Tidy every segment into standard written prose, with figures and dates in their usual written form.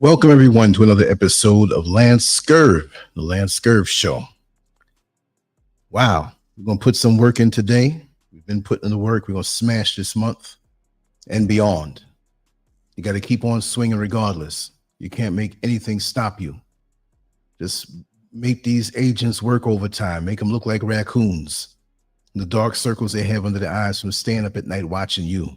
Welcome everyone to another episode of Lancescurv, the Lancescurv Show. Wow, we're going to put some work in today. We've been putting in the work. We're going to smash this month and beyond. You got to keep on swinging regardless. You can't make anything stop you. Just make these agents work overtime. Make them look like raccoons. The dark circles they have under their eyes from staying up at night watching you.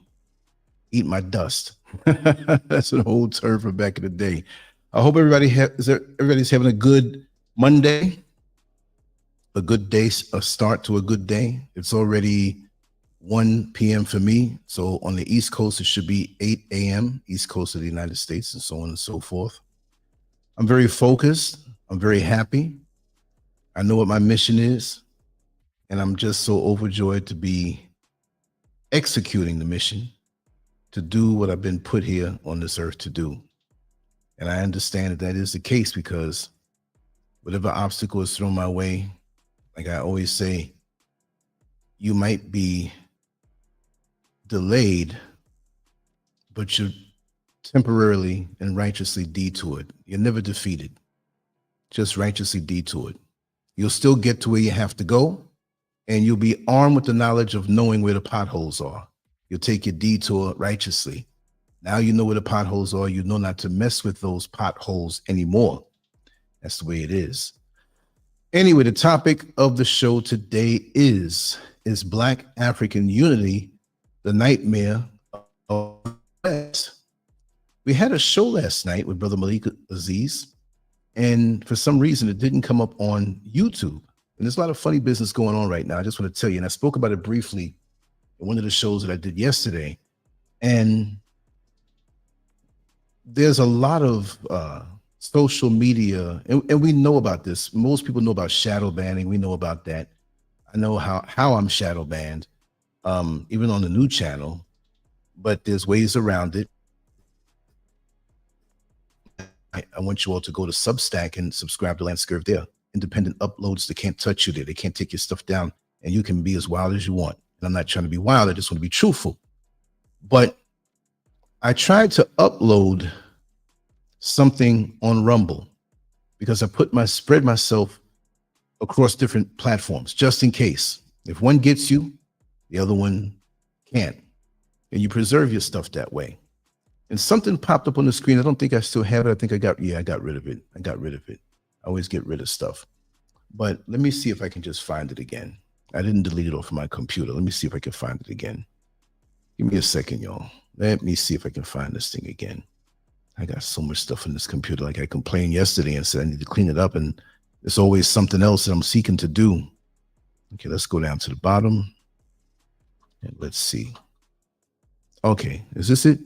Eat my dust. That's an old term from back in the day. I hope everybody's having a good Monday, a good day, a start to a good day. It's already 1 p.m. for me. So on the East Coast, it should be 8 a.m. East Coast of the United States, and so on and so forth. I'm very focused. I'm very happy. I know what my mission is, and I'm just so overjoyed to be executing the mission, to do what I've been put here on this earth to do. And I understand that is the case because whatever obstacle is thrown my way, like I always say, you might be delayed, but you're temporarily and righteously detoured. You're never defeated, just righteously detoured. You'll still get to where you have to go, and you'll be armed with the knowledge of knowing where the potholes are. You'll take your detour righteously. Now you know where the potholes are. You know not to mess with those potholes anymore. That's the way it is. Anyway, the topic of the show today is Black African unity the nightmare of the West? We had a show last night with Brother Malik Aziz, and for some reason it didn't come up on YouTube. And there's a lot of funny business going on right now. I just want to tell you, and I spoke about it briefly in one of the shows that I did yesterday. And there's a lot of social media, and we know about this. Most people know about shadow banning. We know about that. I know how I'm shadow banned, even on the new channel, but there's ways around it. I want you all to go to Substack and subscribe to Lancescurv there. Independent uploads, they can't touch you there. They can't take your stuff down, and you can be as wild as you want. And I'm not trying to be wild. I just want to be truthful. But I tried to upload something on Rumble because I spread myself across different platforms just in case. If one gets you, the other one can't. And you preserve your stuff that way. And something popped up on the screen. I don't think I still have it. I think I got rid of it. I got rid of it. I always get rid of stuff. But let me see if I can just find it again. I didn't delete it off my computer. Let me see if I can find it again. Give me a second, y'all. Let me see if I can find this thing again. I got so much stuff in this computer. Like I complained yesterday and said I need to clean it up, and there's always something else that I'm seeking to do. Okay, let's go down to the bottom and let's see. Okay, is this it?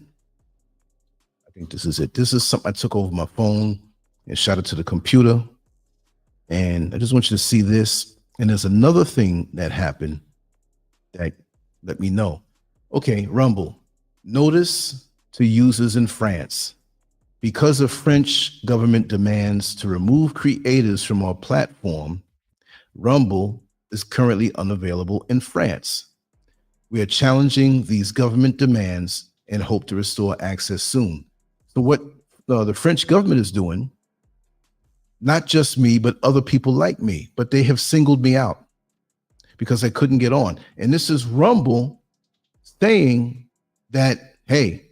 I think this is it. This is something I took over my phone and shot it to the computer. And I just want you to see this. And there's another thing that happened that let me know. Okay, Rumble. Notice to users in France. Because of French government demands to remove creators from our platform, Rumble is currently unavailable in France. We are challenging these government demands and hope to restore access soon. So what the French government is doing, not just me, but other people like me, but they have singled me out because I couldn't get on. And this is Rumble saying that, hey,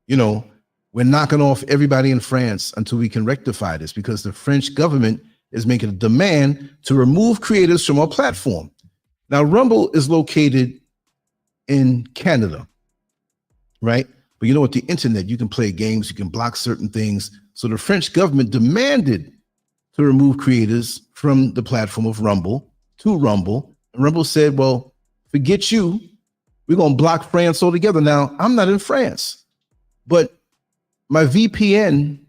you know, we're knocking off everybody in France until we can rectify this because the French government is making a demand to remove creators from our platform. Now, Rumble is located in Canada, right? But you know, with the internet, you can play games, you can block certain things. So the French government demanded to remove creators from the platform of Rumble to Rumble. And Rumble said, well, forget you. We're going to block France altogether. Now, I'm not in France, but my VPN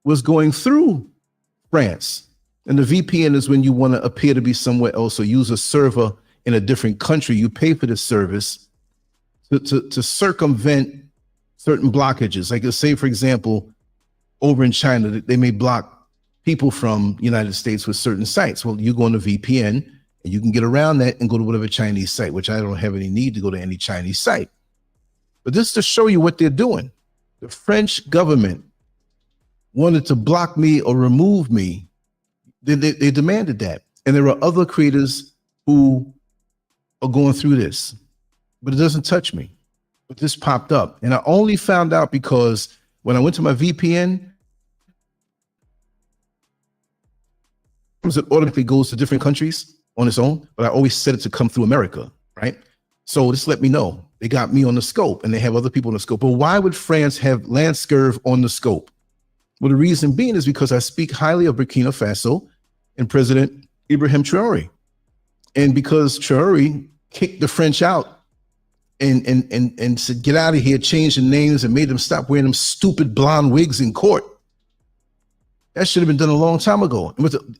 was going through France. And the VPN is when you want to appear to be somewhere else or use a server in a different country. You pay for this service to circumvent certain blockages. Like let's say, for example, over in China, they may block people from United States with certain sites. Well, you go on a VPN and you can get around that and go to whatever Chinese site, which I don't have any need to go to any Chinese site. But this is to show you what they're doing. The French government wanted to block me or remove me, they demanded that. And there are other creators who are going through this, but it doesn't touch me. But this popped up. And I only found out because when I went to my VPN, it automatically goes to different countries on its own, but I always set it to come through America, right? So this let me know. They got me on the scope and they have other people on the scope. But why would France have Lancescurv on the scope? Well, the reason being is because I speak highly of Burkina Faso and President Ibrahim Traore. And because Traore kicked the French out and said, get out of here, changed the names and made them stop wearing them stupid blonde wigs in court. That should have been done a long time ago.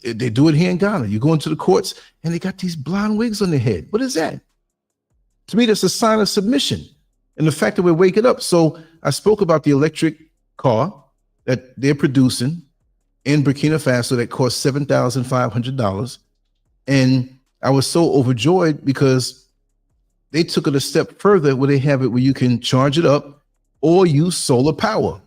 They do it here in Ghana. You go into the courts and they got these blonde wigs on their head. What is that? To me, that's a sign of submission and the fact that we're waking up. So I spoke about the electric car that they're producing in Burkina Faso that cost $7,500. And I was so overjoyed because they took it a step further where they have it where you can charge it up or use solar power.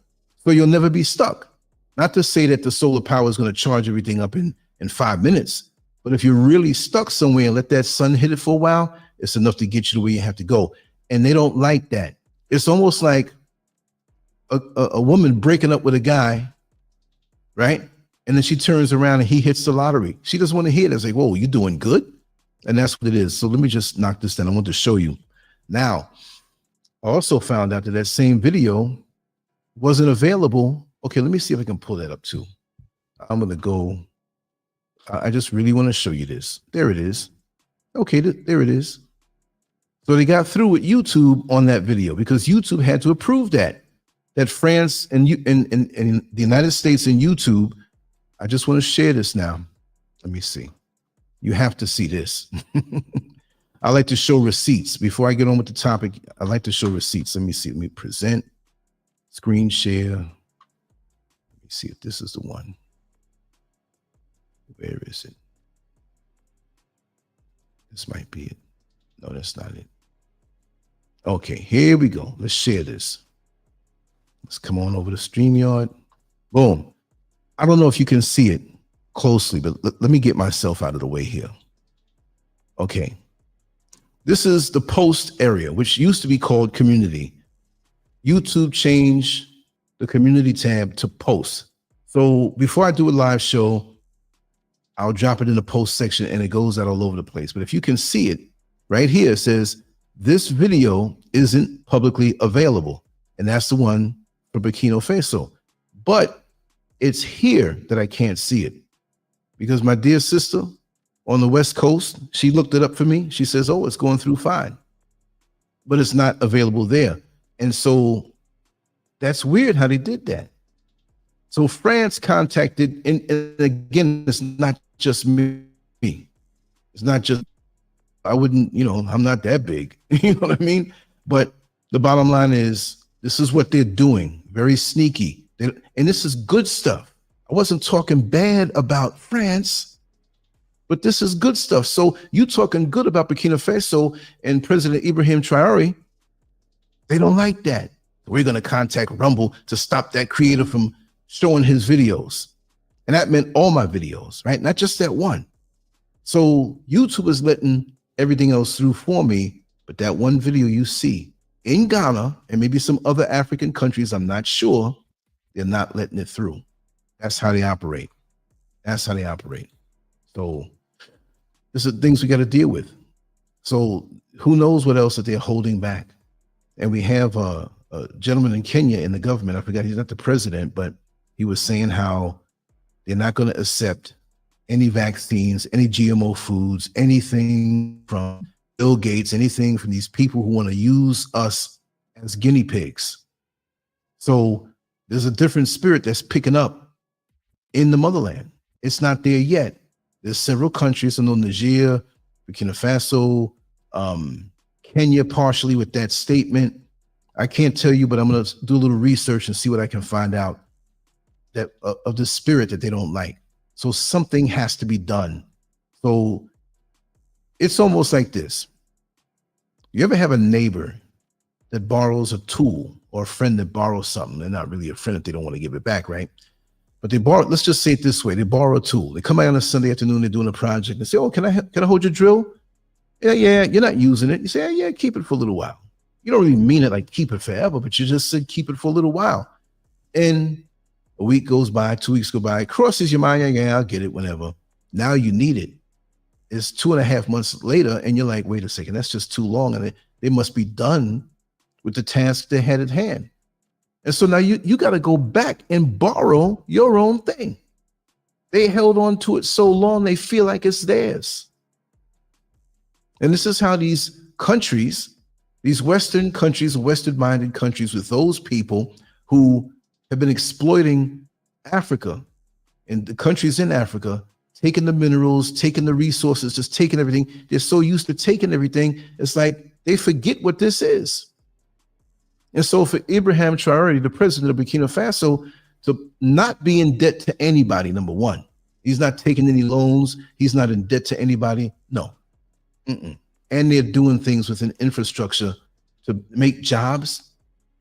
So you'll never be stuck. Not to say that the solar power is going to charge everything up in 5 minutes, but if you're really stuck somewhere and let that sun hit it for a while, it's enough to get you to where you have to go. And they don't like that. It's almost like a woman breaking up with a guy, right? And then she turns around and he hits the lottery. She doesn't want to hear it. It's like, whoa, you doing good? And that's what it is. So let me just knock this down. I want to show you. Now, I also found out that that same video wasn't available. Okay, let me see if I can pull that up too. I'm going to go. I just really want to show you this. There it is. Okay, there it is. So they got through with YouTube on that video because YouTube had to approve that France and the United States and YouTube. I just want to share this now. Let me see. You have to see this. I like to show receipts. Before I get on with the topic, I like to show receipts. Let me see. Let me present, screen share. Let me see if this is the one. Where is it? This might be it. No, that's not it. Okay, here we go. Let's share this. Let's come on over to StreamYard. Boom. I don't know if you can see it closely, but let me get myself out of the way here. Okay. This is the post area, which used to be called community. YouTube changed the community tab to post. So before I do a live show, I'll drop it in the post section and it goes out all over the place. But if you can see it right here, it says this video isn't publicly available. And that's the one for Burkina Faso. But it's here that I can't see it because my dear sister on the West Coast, she looked it up for me. She says, oh, it's going through fine, but it's not available there. And so that's weird how they did that. So France contacted, and again, it's not just me. It's not just, I wouldn't, I'm not that big, you know what I mean? But the bottom line is, this is what they're doing. Very sneaky. And this is good stuff. I wasn't talking bad about France, but this is good stuff. So you talking good about Burkina Faso and President Ibrahim Traore, they don't like that. We're going to contact Rumble to stop that creator from showing his videos. And that meant all my videos, right? Not just that one. So YouTube is letting everything else through for me, but that one video you see in Ghana and maybe some other African countries, I'm not sure, they're not letting it through. That's how they operate. That's how they operate. So this is things we got to deal with. So who knows what else that they're holding back? And we have a gentleman in Kenya in the government. I forgot, he's not the president, but he was saying how they're not going to accept any vaccines, any GMO foods, anything from Bill Gates, anything from these people who want to use us as guinea pigs. So there's a different spirit that's picking up in the motherland. It's not there yet. There's several countries, I know Nigeria, Burkina Faso, Kenya partially with that statement. I can't tell you, but I'm going to do a little research and see what I can find out that of the spirit that they don't like. So something has to be done. So it's almost like this. You ever have a neighbor that borrows a tool or a friend that borrows something? They're not really a friend if they don't want to give it back, right? But they borrow, let's just say it this way. They borrow a tool. They come out on a Sunday afternoon, they're doing a project. They say, oh, can I hold your drill? Yeah, you're not using it. You say, yeah, keep it for a little while. You don't really mean it like keep it forever, but you just said keep it for a little while. And a week goes by, 2 weeks go by, crosses your mind, yeah, I'll get it whenever. Now you need it. It's 2.5 months later, and you're like, wait a second, that's just too long. And they must be done with the task they had at hand. And so now you got to go back and borrow your own thing. They held on to it so long, they feel like it's theirs. And this is how these countries, these Western countries, Western-minded countries with those people who have been exploiting Africa and the countries in Africa, taking the minerals, taking the resources, just taking everything. They're so used to taking everything, it's like they forget what this is. And so for Ibrahim Traoré, the president of Burkina Faso, to not be in debt to anybody, number one, he's not taking any loans, he's not in debt to anybody, no. And they're doing things with an infrastructure to make jobs,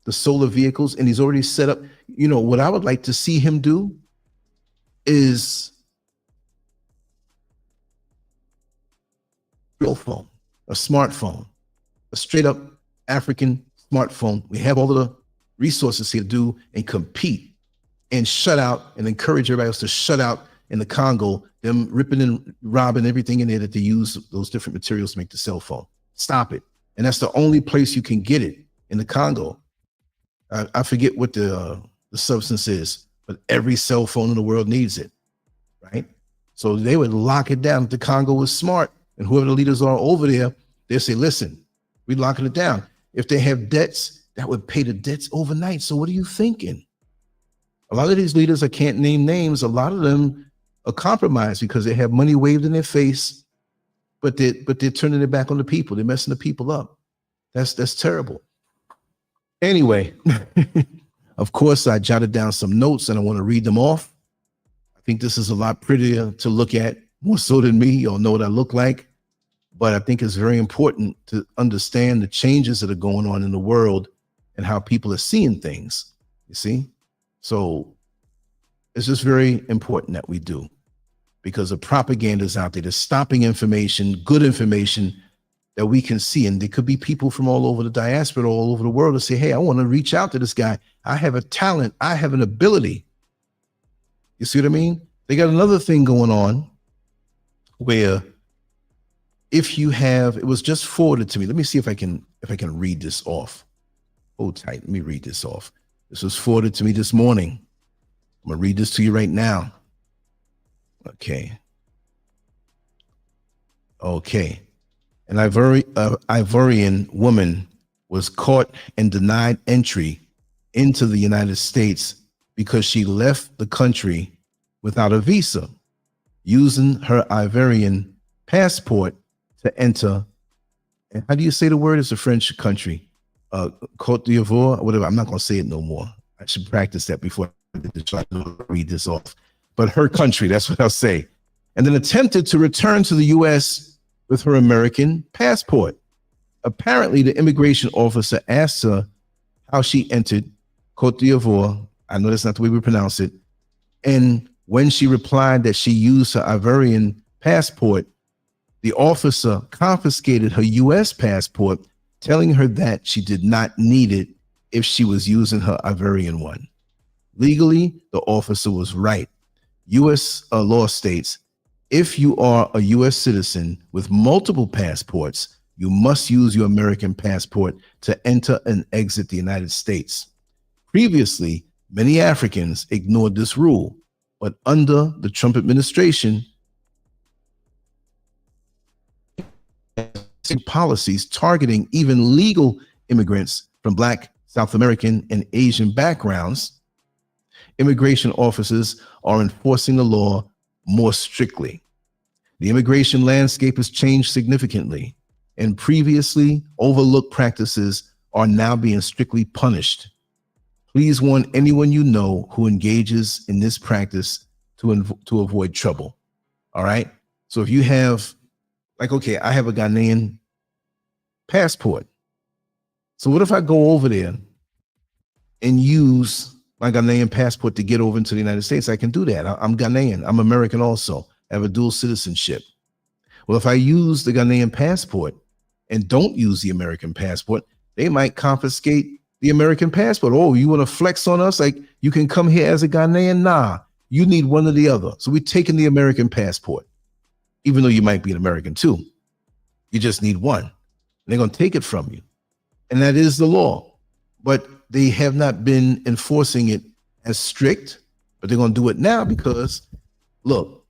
the solar vehicles, and he's already set up. You know, what I would like to see him do is a phone, a smartphone, a straight up African smartphone. We have all of the resources here to do and compete and shut out and encourage everybody else to shut out in the Congo, them ripping and robbing everything in there that they use those different materials to make the cell phone. Stop it. And that's the only place you can get it, in the Congo. I forget what the substance is, but every cell phone in the world needs it, right? So they would lock it down. If the Congo was smart, and whoever the leaders are over there, they'll say, listen, we're locking it down. If they have debts, that would pay the debts overnight. So what are you thinking? A lot of these leaders, I can't name names, a lot of them are compromised because they have money waved in their face, but they're turning it back on the people. They're messing the people up. That's terrible. Anyway, of course, I jotted down some notes and I want to read them off. I think this is a lot prettier to look at, more so than me. You'll know what I look like. But I think it's very important to understand the changes that are going on in the world and how people are seeing things, you see? So it's just very important that we do, because the propaganda is out there. They're stopping information, good information that we can see. And there could be people from all over the diaspora, all over the world, to say, hey, I want to reach out to this guy. I have a talent. I have an ability. You see what I mean? They got another thing going on where if you have, it was just forwarded to me. Let me see if I can read this off. Hold tight. Let me read this off. This was forwarded to me this morning. I'm gonna read this to you right now. Okay. An Ivorian woman was caught and denied entry into the United States because she left the country without a visa, using her Ivorian passport to enter. And how do you say the word? It's a French country, Côte d'Ivoire, whatever. I'm not going to say it no more. I should practice that before I try to read this off. But her country, that's what I'll say. And then attempted to return to the U.S. with her American passport. Apparently, the immigration officer asked her how she entered Côte d'Ivoire. I know that's not the way we pronounce it. And when she replied that she used her Ivorian passport, the officer confiscated her U.S. passport, telling her that she did not need it if she was using her Ivorian one. Legally, the officer was right. U.S. law states, if you are a U.S. citizen with multiple passports, you must use your American passport to enter and exit the United States. Previously, many Africans ignored this rule, but under the Trump administration, policies targeting even legal immigrants from Black, South American, and Asian backgrounds, immigration officers are enforcing the law more strictly. The immigration landscape has changed significantly, and previously overlooked practices are now being strictly punished. Please warn anyone you know who engages in this practice to avoid trouble. All right. So if you have, like, okay, I have a Ghanaian passport. So what if I go over there and use my Ghanaian passport to get over into the United States. I can do that. I'm Ghanaian. I'm American also. I have a dual citizenship. Well, if I use the Ghanaian passport and don't use the American passport, they might confiscate the American passport. Oh, you want to flex on us? Like, you can come here as a Ghanaian? Nah, you need one or the other. So we're taking the American passport, even though you might be an American too. You just need one. And they're going to take it from you. And that is the law. But they have not been enforcing it as strict, but they're going to do it now because, look,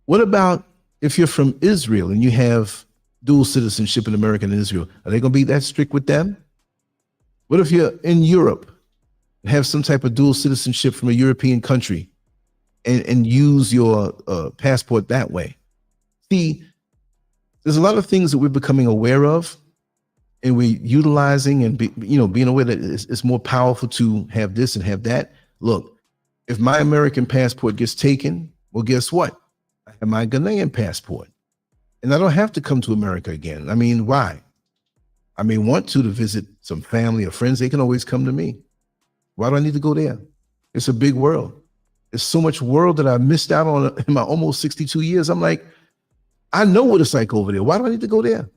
what about if you're from Israel and you have dual citizenship in America and Israel? Are they going to be that strict with them? What if you're in Europe and have some type of dual citizenship from a European country and use your passport that way? See, there's a lot of things that we're becoming aware of, and we're utilizing and being aware that it's more powerful to have this and have that. Look, if my American passport gets taken, well, guess what? I have my Ghanaian passport, and I don't have to come to America again. I mean, why? I may want to visit some family or friends. They can always come to me. Why do I need to go there? It's a big world. There's so much world that I missed out on in my almost 62 years. I'm like, I know what it's like over there. Why do I need to go there?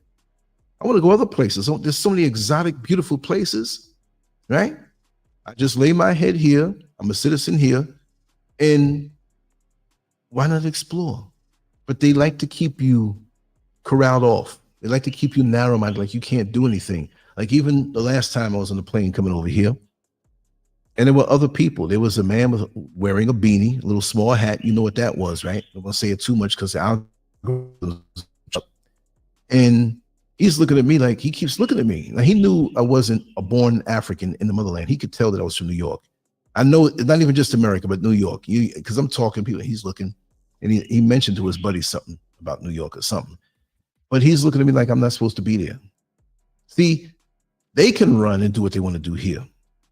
I want to go other places. There's so many exotic, beautiful places, right? I just lay my head here. I'm a citizen here. And why not explore? But they like to keep you corralled off. They like to keep you narrow-minded, like you can't do anything. Like even the last time I was on the plane coming over here, and there were other people. There was a man wearing a beanie, a little small hat. You know what that was, right? I'm going to say it too much because the algorithm. And he's looking at me like, he keeps looking at me. Now, he knew I wasn't a born African in the motherland. He could tell that I was from New York. I know, not even just America, but New York. Because I'm talking to people, he's looking, and he mentioned to his buddy something about New York or something. But he's looking at me like I'm not supposed to be there. See, they can run and do what they want to do here,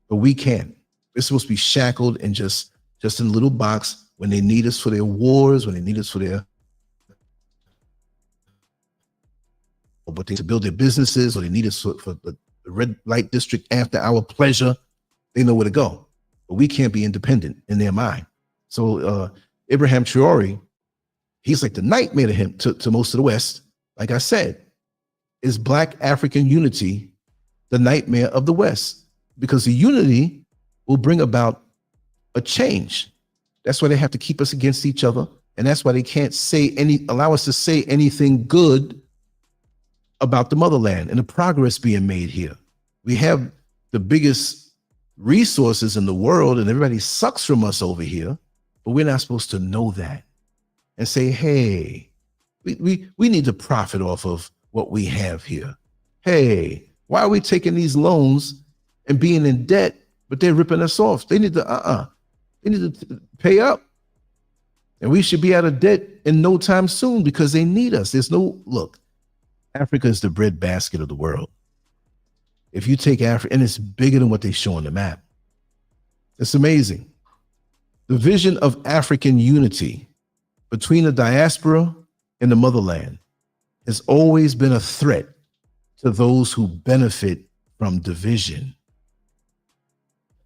but we can't. We're supposed to be shackled and just in a little box when they need us for their wars, when they need us for their but they to build their businesses, or they need us for the red light district after our pleasure. They know where to go, but we can't be independent in their mind. So Abraham Traore, he's like the nightmare to him, to most of the West. Like I said, is Black African unity the nightmare of the West? Because the unity will bring about a change. That's why they have to keep us against each other, and that's why they can't allow us to say anything good about the motherland and the progress being made here. We have the biggest resources in the world, and everybody sucks from us over here, but we're not supposed to know that and say, hey, we need to profit off of what we have here. Hey, why are we taking these loans and being in debt, but they're ripping us off? They need to, they need to pay up. And we should be out of debt in no time soon because they need us. There's no, look, Africa is the breadbasket of the world. If you take Africa, and it's bigger than what they show on the map. It's amazing. The vision of African unity between the diaspora and the motherland has always been a threat to those who benefit from division.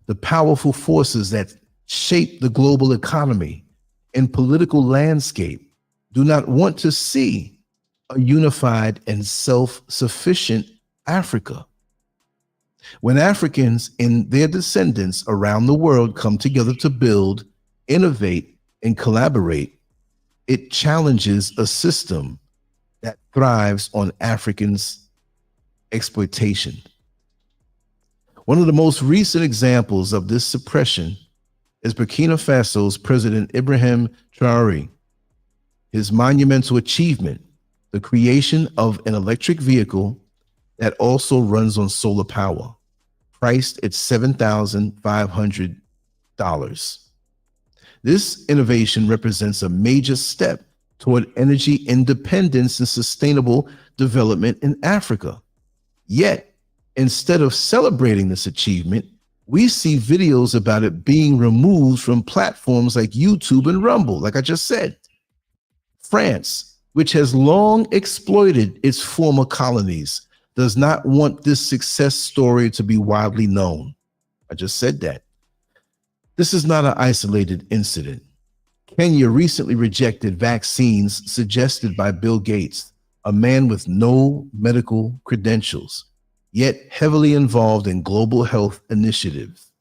The powerful forces that shape the global economy and political landscape do not want to see a unified and self-sufficient Africa. When Africans and their descendants around the world come together to build, innovate, and collaborate, it challenges a system that thrives on Africans' exploitation. One of the most recent examples of this suppression is Burkina Faso's President Ibrahim Traore. His monumental achievement, the creation of an electric vehicle that also runs on solar power, priced at $7,500. This innovation represents a major step toward energy independence and sustainable development in Africa. Yet, instead of celebrating this achievement, we see videos about it being removed from platforms like YouTube and Rumble, like I just said. France, which has long exploited its former colonies, does not want this success story to be widely known. I just said that. This is not an isolated incident. Kenya recently rejected vaccines suggested by Bill Gates, a man with no medical credentials, yet heavily involved in global health initiatives.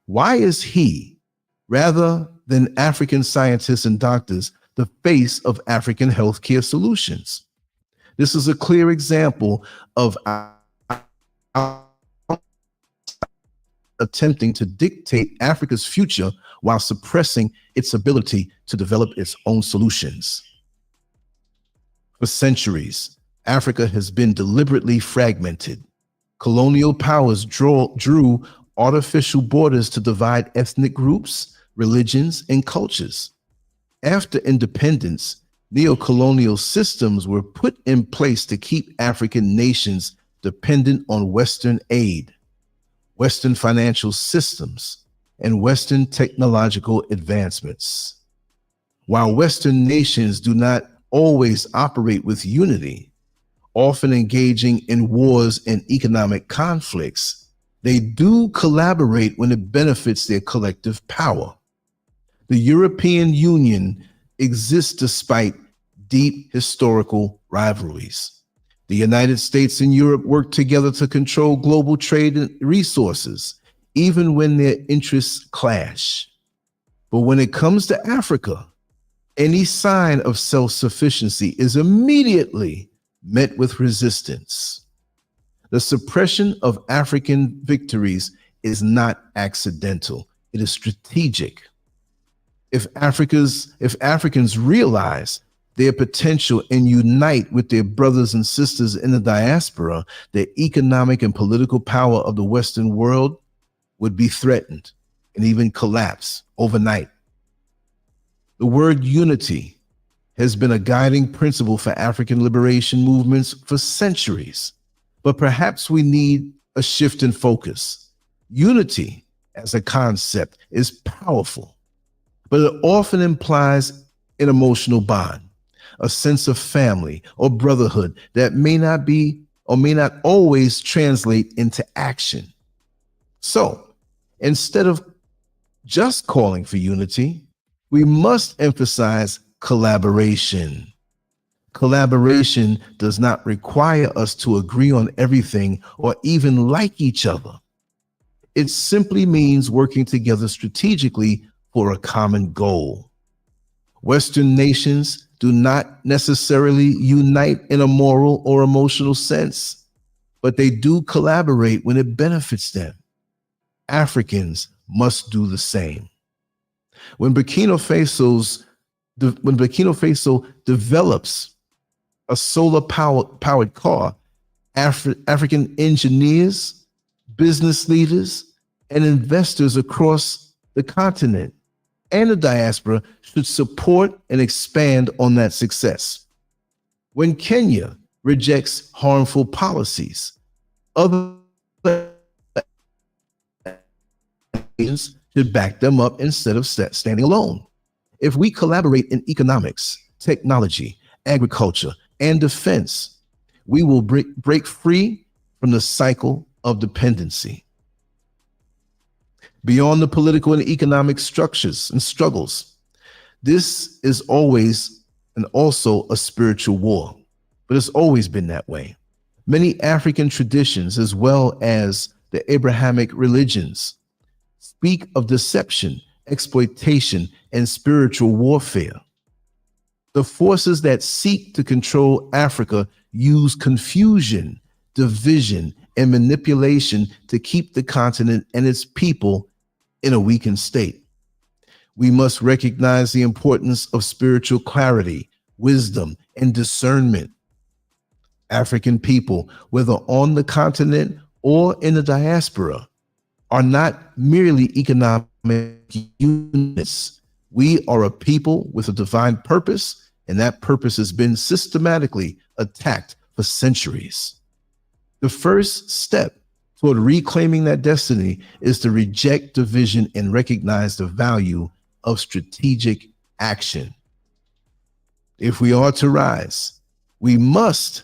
Why is he, rather than African scientists and doctors, the face of African healthcare solutions? This is a clear example of attempting to dictate Africa's future while suppressing its ability to develop its own solutions. For centuries, Africa has been deliberately fragmented. Colonial powers drew artificial borders to divide ethnic groups, religions, and cultures. After independence, neocolonial systems were put in place to keep African nations dependent on Western aid, Western financial systems, and Western technological advancements. While Western nations do not always operate with unity, often engaging in wars and economic conflicts, they do collaborate when it benefits their collective power. The European Union exists despite deep historical rivalries. The United States and Europe work together to control global trade and resources, even when their interests clash. But when it comes to Africa, any sign of self-sufficiency is immediately met with resistance. The suppression of African victories is not accidental, it is strategic. If Africans realize their potential and unite with their brothers and sisters in the diaspora, the economic and political power of the Western world would be threatened and even collapse overnight. The word unity has been a guiding principle for African liberation movements for centuries, but perhaps we need a shift in focus. Unity as a concept is powerful, but it often implies an emotional bond, a sense of family or brotherhood that may not be or may not always translate into action. So instead of just calling for unity, we must emphasize collaboration. Collaboration does not require us to agree on everything or even like each other. It simply means working together strategically for a common goal. Western nations do not necessarily unite in a moral or emotional sense, but they do collaborate when it benefits them. Africans must do the same. When Burkina Faso develops a solar-powered car, African engineers, business leaders, and investors across the continent and the diaspora should support and expand on that success. When Kenya rejects harmful policies, other nations should back them up instead of standing alone. If we collaborate in economics, technology, agriculture, and defense, we will break free from the cycle of dependency. Beyond the political and economic structures and struggles, this is always and also a spiritual war, but it's always been that way. Many African traditions, as well as the Abrahamic religions, speak of deception, exploitation, and spiritual warfare. The forces that seek to control Africa use confusion, division, and manipulation to keep the continent and its people in a weakened state. We must recognize the importance of spiritual clarity, wisdom, and discernment. African people, whether on the continent or in the diaspora, are not merely economic units. We are a people with a divine purpose, and that purpose has been systematically attacked for centuries. The first step toward reclaiming that destiny is to reject division and recognize the value of strategic action. If we are to rise, we must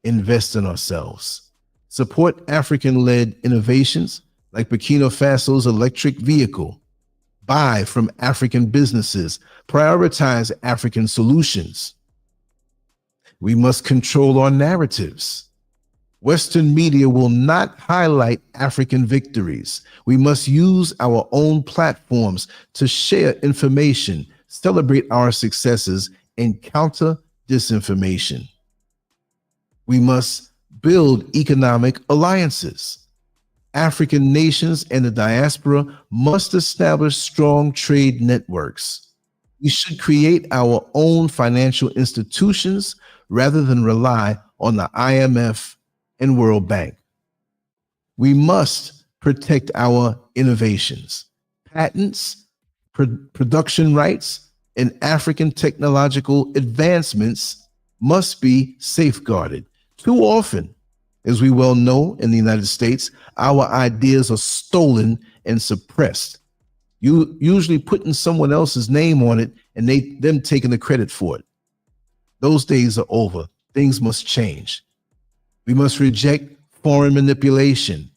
invest in ourselves, support African-led innovations like Burkina Faso's electric vehicle, buy from African businesses, prioritize African solutions. We must control our narratives. Western media will not highlight African victories. We must use our own platforms to share information, celebrate our successes, and counter disinformation. We must build economic alliances. African nations and the diaspora must establish strong trade networks. We should create our own financial institutions rather than rely on the IMF and World Bank. We must protect our innovations, patents, production rights, and African technological advancements must be safeguarded. Too often, as we well know in the United States, our ideas are stolen and suppressed. You usually putting someone else's name on it and them taking the credit for it. Those days are over. Things must change. We must reject foreign manipulation,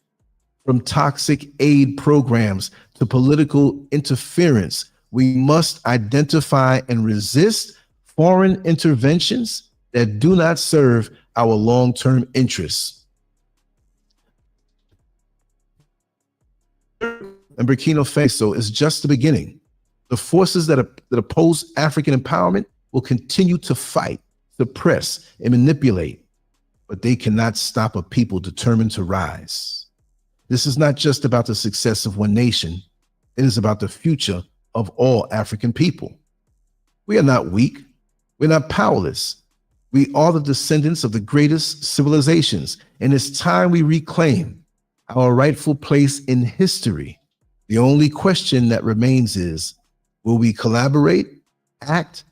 from toxic aid programs to political interference. We must identify and resist foreign interventions that do not serve our long-term interests. And Burkina Faso is just the beginning. The forces that oppose African empowerment will continue to fight, suppress, and manipulate, but they cannot stop a people determined to rise. This is not just about the success of one nation. It is about the future of all African people. We are not weak. We're not powerless. We are the descendants of the greatest civilizations, and it's time we reclaim our rightful place in history. The only question that remains is, will we collaborate, act,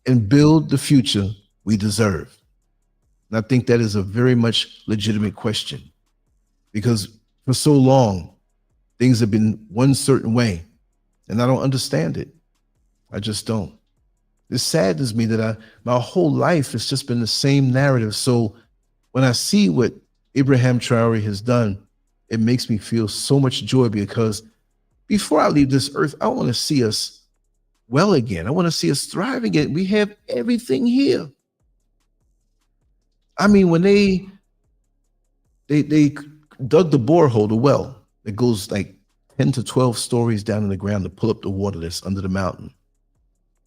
and build the future we deserve? And I think that is a very much legitimate question, because for so long, things have been one certain way, and I don't understand it. I just don't. It saddens me that my whole life has just been the same narrative. So when I see what Ibrahim Traore has done, it makes me feel so much joy, because before I leave this earth, I want to see us well again. I want to see us thrive again. We have everything here. I mean, when they dug the borehole, the well that goes like 10 to 12 stories down in the ground to pull up the water that's under the mountain.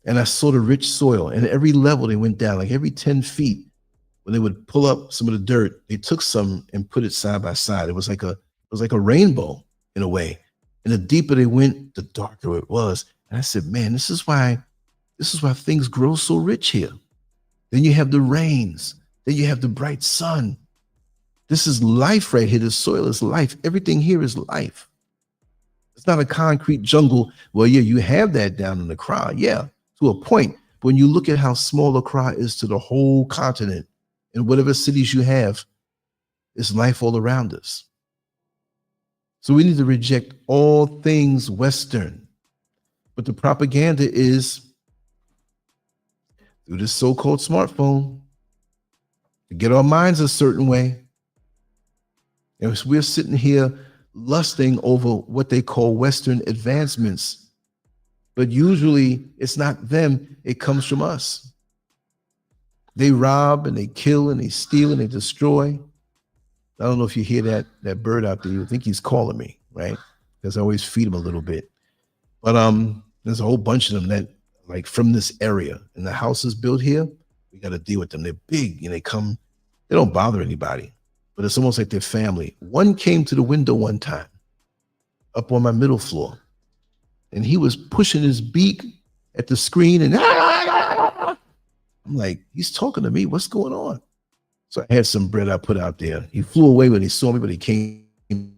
And I saw the rich soil, and every level they went down, like every 10 feet, when they would pull up some of the dirt, they took some and put it side by side. It was like a rainbow in a way. And the deeper they went, the darker it was. And I said, man, this is why things grow so rich here. Then you have the rains. Then you have the bright sun. This is life right here. The soil is life. Everything here is life. It's not a concrete jungle. Well, yeah, you have that down in the Accra. Yeah, to a point. But when you look at how small Accra is to the whole continent, and whatever cities you have, it's life all around us. So we need to reject all things Western. But the propaganda is through this so-called smartphone to get our minds a certain way. And we're sitting here lusting over what they call Western advancements. But usually it's not them, it comes from us. They rob and they kill and they steal and they destroy. I don't know if you hear that bird out there. You think he's calling me, right? Because I always feed him a little bit. But there's a whole bunch of them that, like, from this area, and the house is built here. We got to deal with them. They're big and they don't bother anybody, but it's almost like their family. One came to the window one time up on my middle floor, and he was pushing his beak at the screen, and I'm like, he's talking to me. What's going on? So I had some bread I put out there. He flew away when he saw me, but he came. And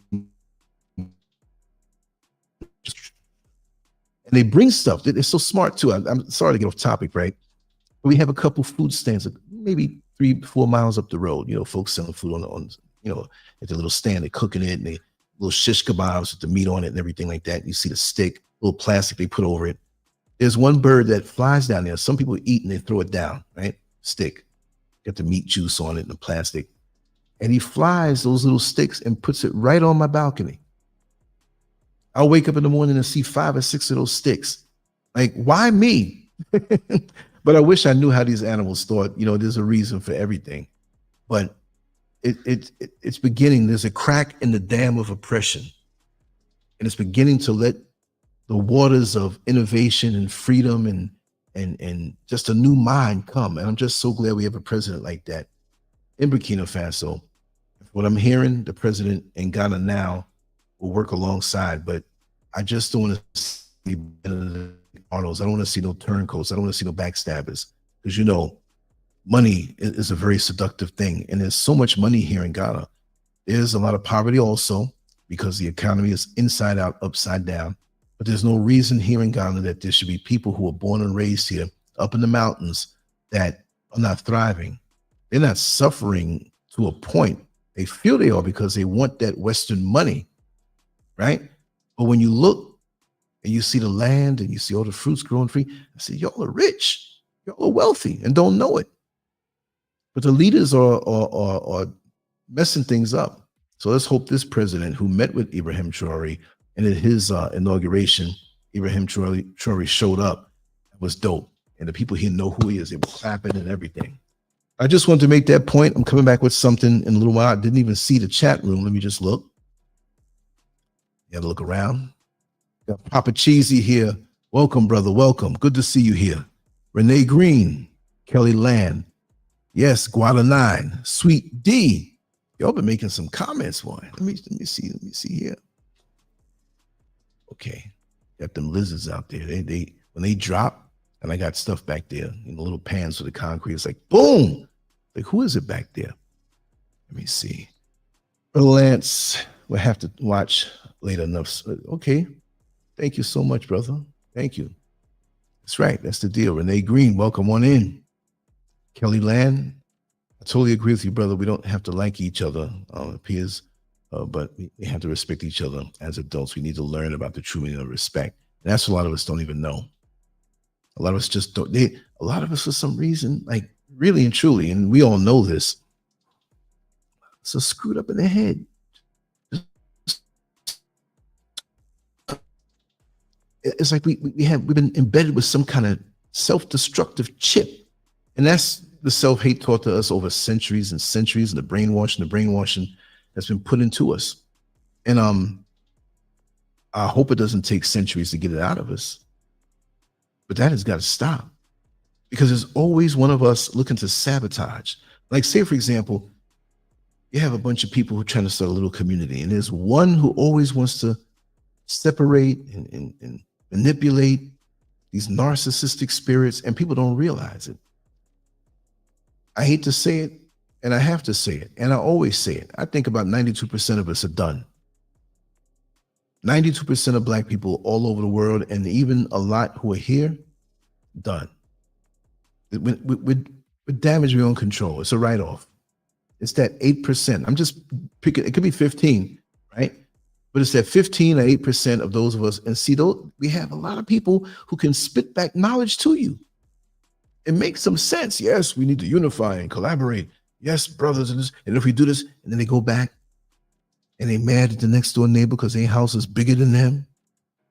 they bring stuff. They're so smart too. I'm sorry to get off topic, right? We have a couple food stands, maybe 3-4 miles up the road. You know, folks selling food on at the little stand. They're cooking it, and they little shish kebabs with the meat on it and everything like that. You see the stick, little plastic they put over it. There's one bird that flies down there. Some people eat and they throw it down, right? Stick. Got the meat juice on it and the plastic. And he flies those little sticks and puts it right on my balcony. I'll wake up in the morning and see 5 or 6 of those sticks. Like, why me? But I wish I knew how these animals thought. You know, there's a reason for everything. But it's beginning. There's a crack in the dam of oppression. And it's beginning to let the waters of innovation and freedom and just a new mind come. And I'm just so glad we have a president like that in Burkina Faso. What I'm hearing, the president in Ghana now will work alongside, but I just don't want to see Arnolds. I don't want to see no turncoats. I don't want to see no backstabbers, because, you know, money is a very seductive thing. And there's so much money here in Ghana. There's a lot of poverty also, because the economy is inside out, upside down. But there's no reason here in Ghana that there should be people who are born and raised here up in the mountains that are not thriving. They're not suffering to a point. They feel they are because they want that Western money, right? But when you look and you see the land and you see all the fruits growing free, I say, y'all are rich, y'all are wealthy and don't know it. But the leaders are messing things up. So let's hope this president who met with Ibrahim Traore, and at his inauguration, Ibrahim Traore showed up. It was dope. And the people here know who he is. They were clapping and everything. I just wanted to make that point. I'm coming back with something in a little while. I didn't even see the chat room. Let me just look. You gotta look around. Got Papa Cheesy here. Welcome, brother. Welcome. Good to see you here. Renee Green, Kelly Land. Yes, Guada 9. Sweet D. Y'all been making some comments, boy. Let me see here. Okay. Got them lizards out there. They when they drop, and I got stuff back there in the little pans for the concrete. It's like, boom. Like, who is it back there? Let me see. Lance, we'll have to watch later enough. Okay. Thank you so much, brother. Thank you. That's right. That's the deal. Renee Green, welcome on in. Kelly Land, I totally agree with you, brother. We don't have to like each other, peers, but we have to respect each other as adults. We need to learn about the true meaning of respect. And that's what a lot of us don't even know. A lot of us just don't. A lot of us, for some reason, like really and truly, and we all know this, so screwed up in the head. It's like we've been embedded with some kind of self-destructive chip, and that's the self-hate taught to us over centuries and centuries, and the brainwashing that's been put into us. And I hope it doesn't take centuries to get it out of us, but that has got to stop, because there's always one of us looking to sabotage. Like, say, for example, you have a bunch of people who are trying to start a little community, and there's one who always wants to separate and manipulate these narcissistic spirits, and people don't realize it. I hate to say it, and I have to say it, and I always say it. I think about 92% of us are done. 92% of Black people all over the world, and even a lot who are here, done. With damage we don't control. It's a write-off. It's that 8%. I'm just picking, it could be 15, right? But it's that 15 or 8% of those of us. And see, we have a lot of people who can spit back knowledge to you. It makes some sense. Yes, we need to unify and collaborate. Yes, brothers, and if we do this, and then they go back and they mad at the next door neighbor because their house is bigger than them,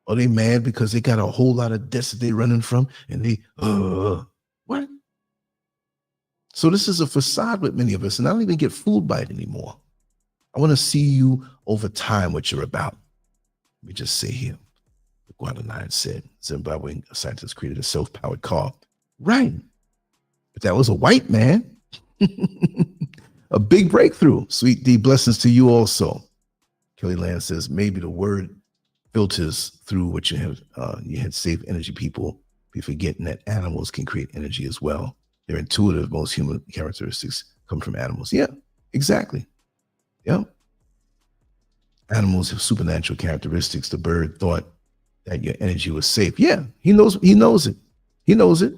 or they mad because they got a whole lot of debts that they running from, and they, what? So this is a facade with many of us, and I don't even get fooled by it anymore. I want to see you over time, what you're about. Let me just say here, the Guadalajara said, Zimbabwean scientists created a self-powered car. Right. But that was a white man. A big breakthrough. Sweet D, blessings to you also. Kelly Land says, maybe the word filters through what you have. You had safe energy people be forgetting that animals can create energy as well. They're intuitive. Most human characteristics come from animals. Yeah, exactly. Yeah. Animals have supernatural characteristics. The bird thought that your energy was safe. Yeah, he knows it. He knows it.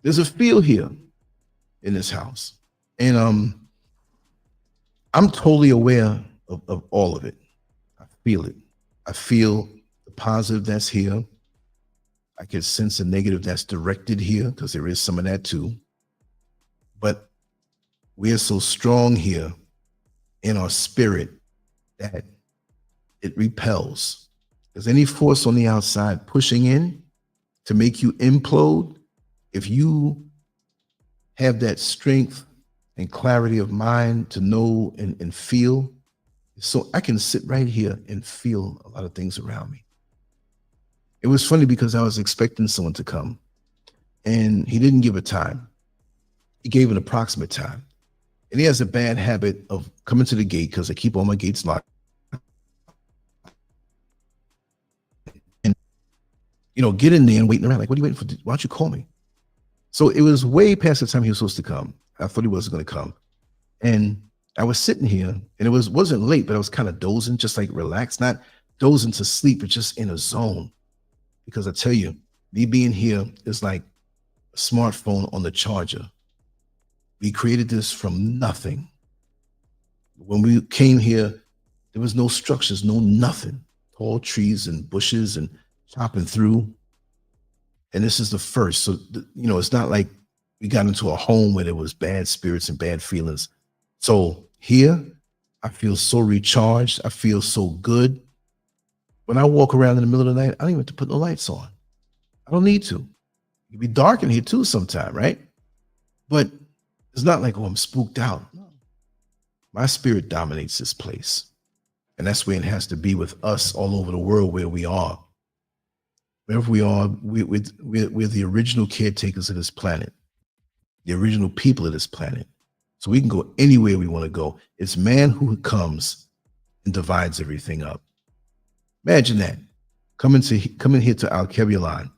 There's a feel here in this house. And I'm totally aware of all of it. I feel it. I feel the positive that's here. I can sense the negative that's directed here, because there is some of that too. But we are so strong here in our spirit that it repels. Because any force on the outside pushing in to make you implode, if you have that strength and clarity of mind to know and feel, so I can sit right here and feel a lot of things around me. It was funny because I was expecting someone to come and he didn't give a time. He gave an approximate time. And he has a bad habit of coming to the gate because I keep all my gates locked. And, get in there and waiting around. Like, what are you waiting for? Why don't you call me? So it was way past the time he was supposed to come. I thought he wasn't going to come. And I was sitting here and it wasn't late, but I was kind of dozing, just like relaxed, not dozing to sleep, but just in a zone. Because I tell you, me being here is like a smartphone on the charger. We created this from nothing. When we came here, there was no structures, no nothing. Tall trees and bushes and chopping through. And this is the first. So, it's not like we got into a home where there was bad spirits and bad feelings. So here, I feel so recharged. I feel so good. When I walk around in the middle of the night, I don't even have to put no lights on. I don't need to. It can be dark in here too sometime, right? But it's not like, oh, I'm spooked out. No. My spirit dominates this place. And that's where it has to be with us all over the world where we are. Wherever we are, we're the original caretakers of this planet, the original people of this planet. So we can go anywhere we want to go. It's man who comes and divides everything up. Imagine that. Coming here to Alkebulan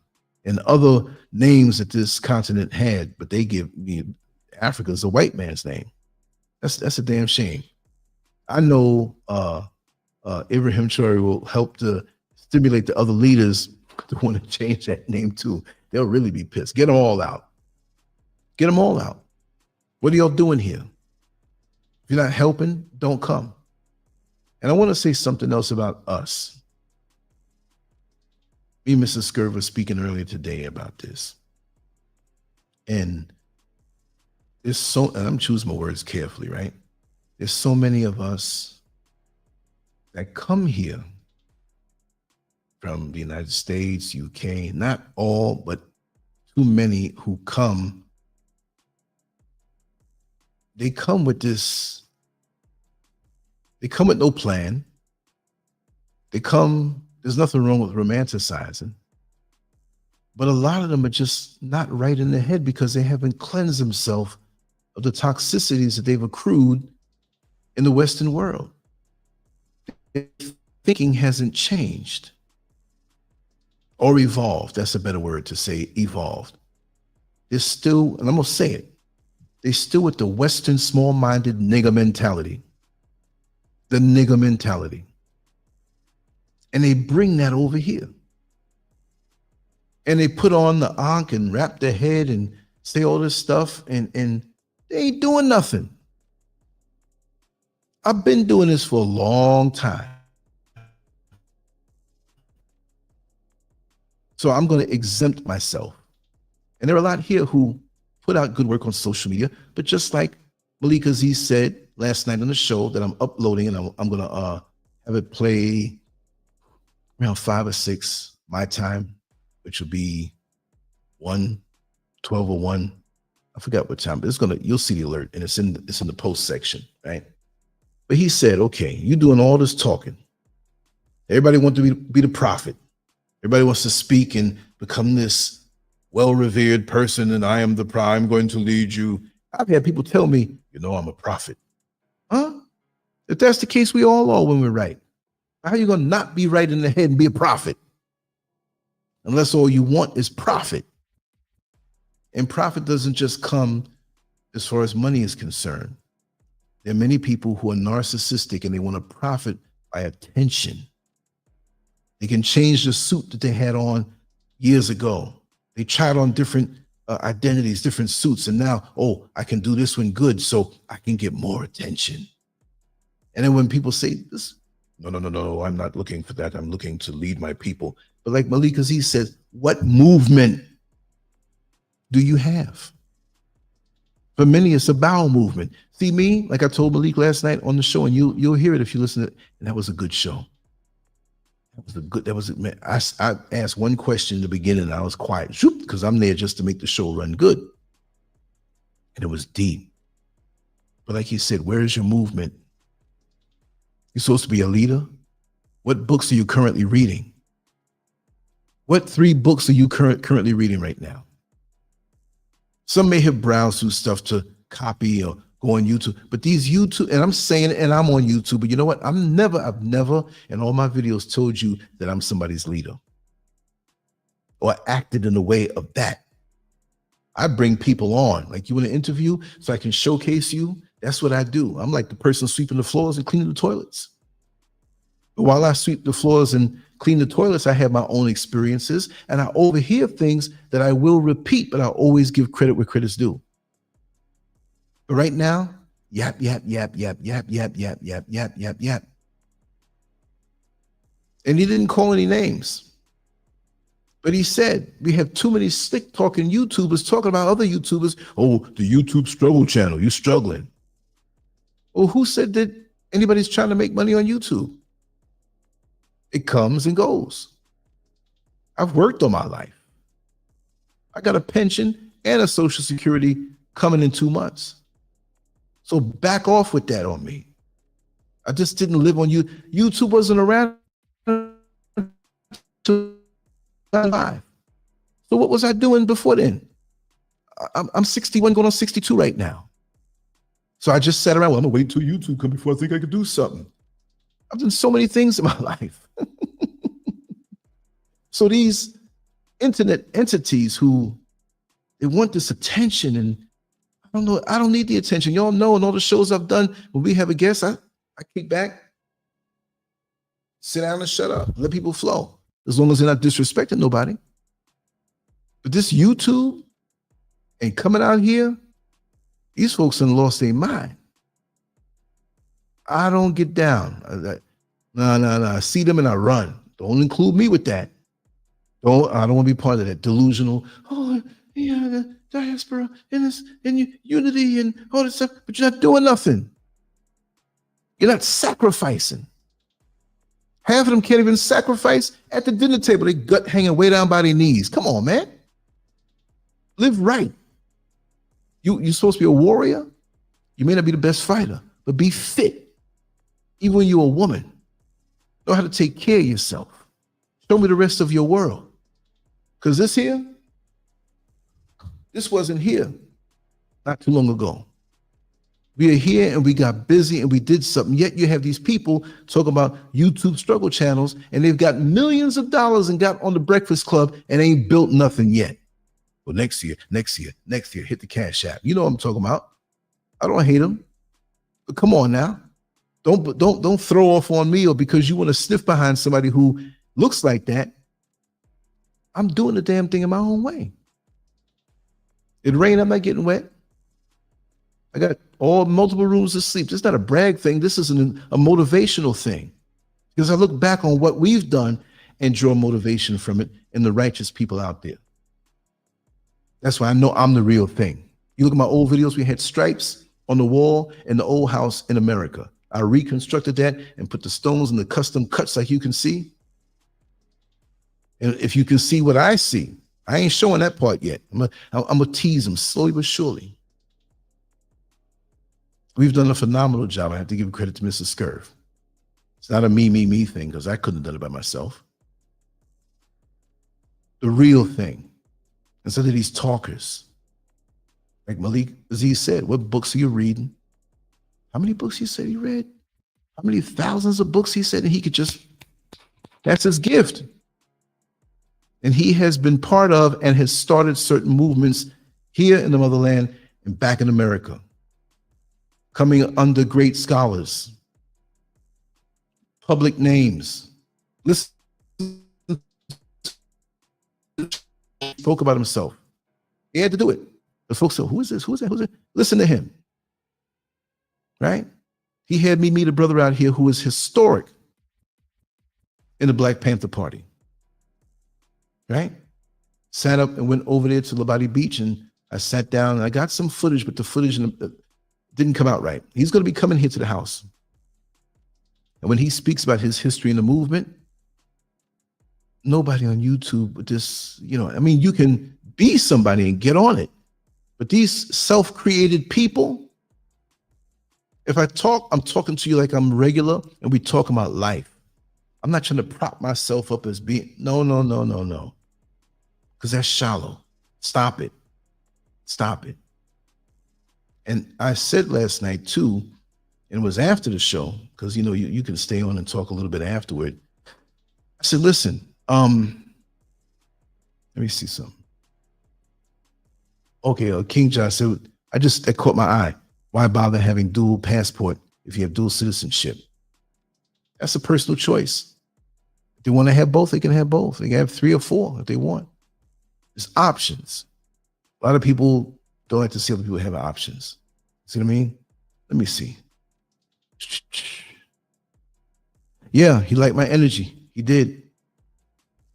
and other names that this continent had, but they give Africa's a white man's name. That's a damn shame. I know Ibrahim Traore will help to stimulate the other leaders to want to change that name too. They'll really be pissed. Get them all out. Get them all out. What are y'all doing here? If you're not helping, don't come. And I want to say something else about us. Me and Mrs. Scurv was speaking earlier today about this. And and I'm choosing my words carefully, right? There's so many of us that come here from the United States, UK, not all, but too many who come. They come with this, they come with no plan. There's nothing wrong with romanticizing. But a lot of them are just not right in the head because they haven't cleansed themselves of the toxicities that they've accrued in the Western world. Their thinking hasn't changed or evolved. That's a better word to say, evolved. They're still, and I'm going to say it, they're still with the Western small-minded nigger mentality. The nigger mentality. And they bring that over here. And they put on the ankh and wrap their head and say all this stuff, and they ain't doing nothing. I've been doing this for a long time. So I'm going to exempt myself. And there are a lot here who put out good work on social media, but just like Malik Aziz said last night on the show that I'm uploading, and I'm going to have it play around 5 or 6 my time, which will be 12 or 1. I forgot what time, but you'll see the alert, and it's in the post section, right? But he said, okay, you doing all this talking. Everybody wants to be the prophet. Everybody wants to speak and become this well-revered person, and I am the prophet. I'm going to lead you. I've had people tell me, I'm a prophet. Huh? If that's the case, we all are when we're right. How are you going to not be right in the head and be a prophet? Unless all you want is profit. And profit doesn't just come as far as money is concerned. There are many people who are narcissistic and they want to profit by attention. They can change the suit that they had on years ago. They tried on different identities, different suits, and now, I can do this one good so I can get more attention. And then when people say this, no, I'm not looking for that. I'm looking to lead my people. But like Malik Aziz says, what movement do you have? For many, it's a bowel movement. See me, like I told Malik last night on the show, and you'll hear it if you listen to it, and that was a good show. That was man. I asked one question in the beginning and I was quiet because I'm there just to make the show run good. And it was deep. But like he said, where is your movement? You're supposed to be a leader. What books are you currently reading? What 3 books are you currently reading right now? Some may have browsed through stuff to copy or go on YouTube, but these YouTube, and I'm saying it, and I'm on YouTube, but you know what? I've never in all my videos told you that I'm somebody's leader or acted in the way of that. I bring people on, like you in an interview, so I can showcase you. That's what I do. I'm like the person sweeping the floors and cleaning the toilets. But while I sweep the floors and clean the toilets, I have my own experiences and I overhear things that I will repeat, but I always give credit where credit's due. But right now, yap, yap, yap, yap, yap, yap, yap, yap, yap, yap, yap. And he didn't call any names. But he said, we have too many slick talking YouTubers talking about other YouTubers. Oh, the YouTube struggle channel, you're struggling. Well, who said that anybody's trying to make money on YouTube? It comes and goes. I've worked all my life. I got a pension and a Social Security coming in 2 months. So back off with that on me. I just didn't live on you. YouTube wasn't around until 5. So what was I doing before then? I'm 61 going on 62 right now. So I just sat around, well, I'm gonna wait till YouTube come before I think I could do something. I've done so many things in my life. So these internet entities who they want this attention, and I don't know, I don't need the attention. Y'all know in all the shows I've done, when we have a guest, I kick back, sit down and shut up, let people flow, as long as they're not disrespecting nobody. But this YouTube and coming out here, these folks done lost their mind. I don't get down. No. I see them and I run. Don't include me with that. I don't want to be part of that delusional. Oh, yeah, the diaspora and this and unity and all this stuff, but you're not doing nothing. You're not sacrificing. Half of them can't even sacrifice at the dinner table. They gut hanging way down by their knees. Come on, man. Live right. You're supposed to be a warrior. You may not be the best fighter, but be fit. Even when you're a woman, know how to take care of yourself. Show me the rest of your world. Because this wasn't here not too long ago. We are here and we got busy and we did something. Yet you have these people talking about YouTube struggle channels and they've got millions of dollars and got on the Breakfast Club and ain't built nothing yet. Well, next year, hit the Cash App. You know what I'm talking about. I don't hate them, but come on now. Don't throw off on me or because you want to sniff behind somebody who looks like that. I'm doing the damn thing in my own way. It rained, I'm not getting wet. I got all multiple rooms to sleep. This is not a brag thing. This is a motivational thing. Because I look back on what we've done and draw motivation from it and the righteous people out there. That's why I know I'm the real thing. You look at my old videos, we had stripes on the wall in the old house in America. I reconstructed that and put the stones in the custom cuts like you can see. And if you can see what I see, I ain't showing that part yet. I'm gonna tease them slowly but surely. We've done a phenomenal job. I have to give credit to Mrs. Scurv. It's not a me thing because I couldn't have done it by myself. The real thing. Instead of these talkers, like Malik Aziz said, what books are you reading? How many books he said he read? How many thousands of books he said and he could just, that's his gift. And he has been part of and has started certain movements here in the motherland and back in America, coming under great scholars, public names. Listen, spoke about himself. He had to do it. The folks said, who is this? Who's that? Who's that? Listen to him. Right? He had me meet a brother out here who is historic in the Black Panther Party. Right? Sat up and went over there to Labadi Beach and I sat down and I got some footage, but the footage didn't come out right. He's going to be coming here to the house. And when he speaks about his history in the movement, nobody on YouTube with this, I mean, you can be somebody and get on it, but these self-created people, if I talk, I'm talking to you like I'm regular and we talking about life. I'm not trying to prop myself up as being, no, because that's shallow. Stop it. Stop it. And I said last night too, and it was after the show, because you can stay on and talk a little bit afterward. I said, listen, let me see something. Okay, King John said, that caught my eye. Why bother having dual passport if you have dual citizenship? That's a personal choice. If they want to have both, they can have both. They can have 3 or 4 if they want. There's options. A lot of people don't like to see other people have options. See what I mean? Let me see. Yeah, he liked my energy. He did.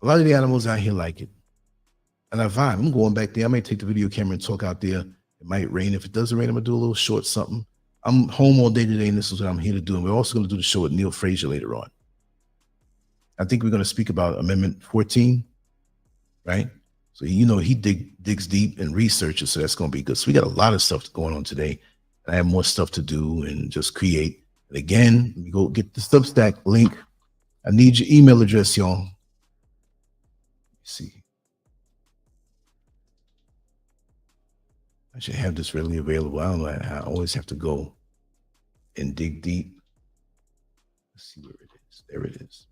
A lot of the animals out here like it. And I vibe. I'm going back there. I might take the video camera and talk out there. It might rain. If it doesn't rain, I'm going to do a little short something. I'm home all day today, and this is what I'm here to do. And we're also going to do the show with Neil Frazier later on. I think we're going to speak about Amendment 14, right? So, he digs deep and researches, so that's going to be good. So we got a lot of stuff going on today. And I have more stuff to do and just create. And again, let me go get the Substack link. I need your email address, y'all. Let me see. I should have this readily available. I don't know. I always have to go and dig deep. Let's see where it is. There it is.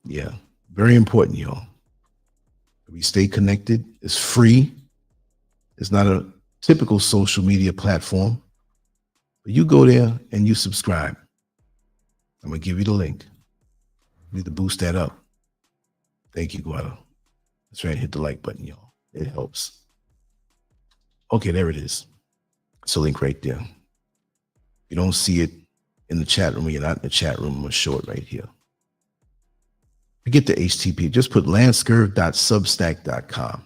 Yeah, very important, y'all. We stay connected. It's free. It's not a typical social media platform. But you go there and you subscribe. I'm going to give you the link. You need to boost that up. Thank you, Guado. That's right. Hit the like button, y'all. It helps. Okay, there it is. It's a link right there. You don't see it in the chat room. When you're not in the chat room, I'm going to show it right here. Forget the HTTP. Just put lancescurv.substack.com.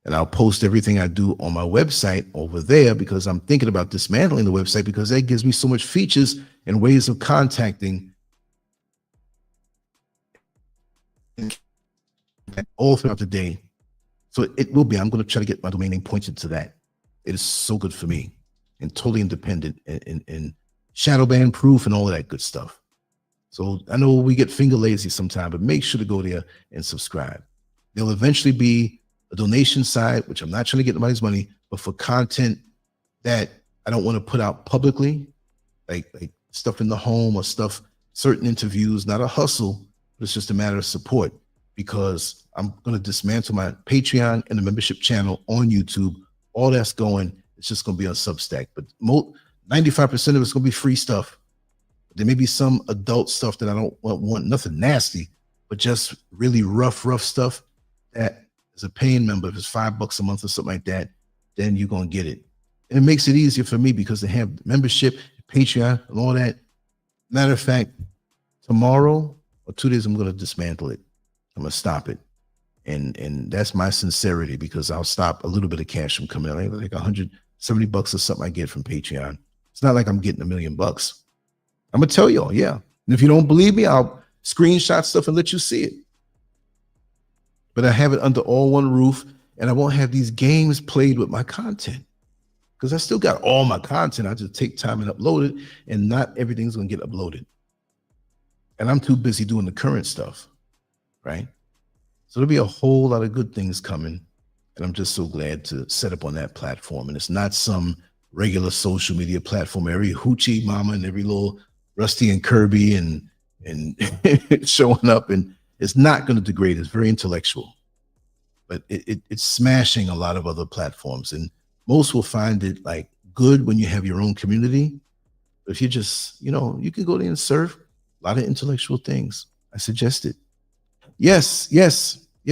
And I'll post everything I do on my website over there, because I'm thinking about dismantling the website, because that gives me so much features and ways of contacting all throughout the day. So it will be, I'm going to try to get my domain name pointed to that. It is so good for me and totally independent and shadow ban proof and all of that good stuff. So I know we get finger lazy sometimes, but make sure to go there and subscribe. There'll eventually be a donation side, which I'm not trying to get anybody's money, but for content that I don't want to put out publicly, like stuff in the home or stuff, certain interviews, not a hustle, but it's just a matter of support, because I'm going to dismantle my Patreon and the membership channel on YouTube. All that's going, it's just going to be on Substack, but 95% of it's going to be free stuff. There may be some adult stuff that I don't want, nothing nasty, but just really rough stuff that is a paying member. If it's $5 a month or something like that, then you're going to get it. And it makes it easier for me because they have membership, Patreon, and all that. Matter of fact, tomorrow or 2 days, I'm going to dismantle it. I'm going to stop it. And that's my sincerity, because I'll stop a little bit of cash from coming out, like $170 or something I get from Patreon. It's not like I'm getting $1 million. I'm going to tell y'all, yeah. And if you don't believe me, I'll screenshot stuff and let you see it. But I have it under all one roof, and I won't have these games played with my content, because I still got all my content. I just take time and upload it, and not everything's going to get uploaded. And I'm too busy doing the current stuff, right? So there'll be a whole lot of good things coming, and I'm just so glad to set up on that platform. And it's not some regular social media platform. Every hoochie mama and every little Rusty and Kirby and showing up, and it's not going to degrade. It's very intellectual, but it's smashing a lot of other platforms. And most will find it like good when you have your own community. But if you just, you can go there and serve a lot of intellectual things. I suggest it. Yes,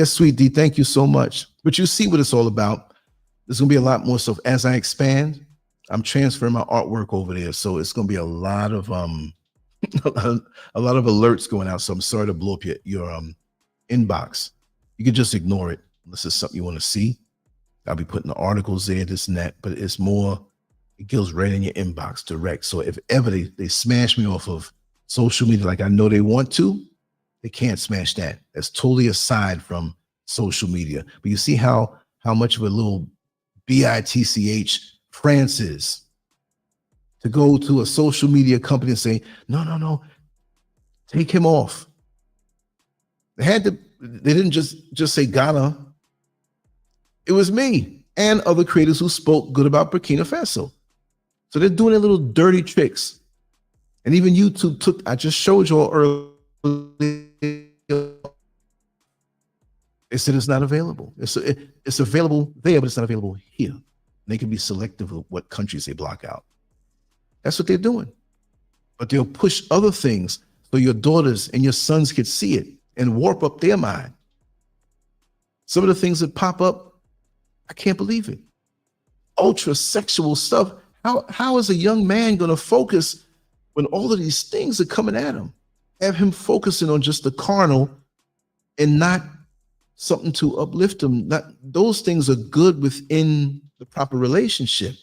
sweet D. Thank you so much. But you see what it's all about. There's going to be a lot more stuff as I expand. I'm transferring my artwork over there, so it's going to be a lot of alerts going out. So I'm sorry to blow up your inbox. You can just ignore it unless it's something you want to see. I'll be putting the articles there, this and that, but it's more, it goes right in your inbox direct. So if ever they smash me off of social media, like I know they want to, They can't smash that. That's totally aside from social media. But you see how much of a little bitch France is to go to a social media company and say, no, take him off. They didn't just say Ghana. It was me and other creators who spoke good about Burkina Faso. So they're doing their little dirty tricks. And even YouTube I just showed you all earlier, they said it's not available. It's available there, but it's not available here. And they can be selective of what countries they block out. That's what they're doing. But they'll push other things so your daughters and your sons could see it and warp up their mind. Some of the things that pop up, I can't believe it. Ultra sexual stuff. How is a young man going to focus when all of these things are coming at him? Have him focusing on just the carnal and not something to uplift him. Those things are good within the proper relationship,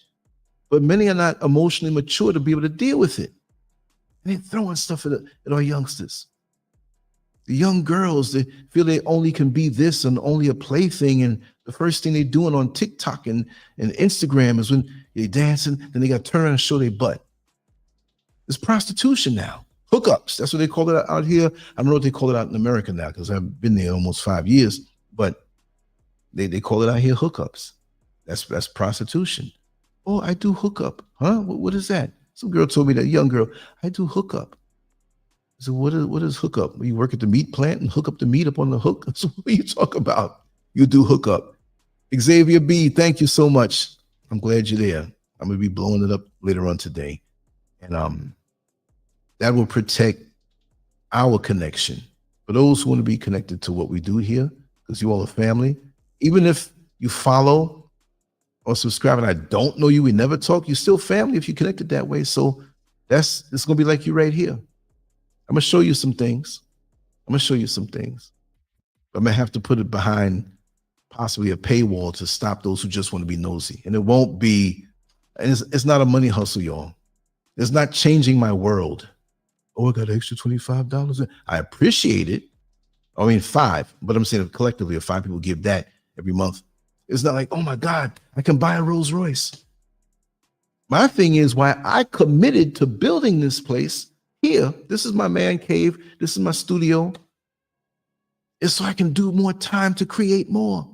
but many are not emotionally mature to be able to deal with it. And they're throwing stuff at our youngsters. The young girls, they feel they only can be this and only a plaything. And the first thing they're doing on TikTok and Instagram is when they're dancing, then they got to turn around and show their butt. It's prostitution now. Hookups, that's what they call it out here. I don't know what they call it out in America now because I've been there almost 5 years, but they call it out here hookups. That's prostitution. Oh, I do hookup. Huh? What is that? Some girl told me, that young girl, I do hookup. So what is hookup? You work at the meat plant and hook up the meat up on the hook? So what are you talking about? You do hookup. Xavier B, thank you so much. I'm glad you're there. I'm going to be blowing it up later on today. And that will protect our connection. For those who want to be connected to what we do here, because you all are family, even if you follow or subscribe and I don't know you, we never talk, you're still family if you connected that way. So it's going to be like you right here. I'm going to show you some things. I'm going to have to put it behind possibly a paywall to stop those who just want to be nosy. And it won't be, and it's not a money hustle, y'all. It's not changing my world. Oh, I got an extra $25. I appreciate it. I mean, 5, but I'm saying collectively, if 5 people give that every month, it's not like, oh my God, I can buy a Rolls Royce. My thing is why I committed to building this place here. This is my man cave. This is my studio. It's so I can do more time to create more.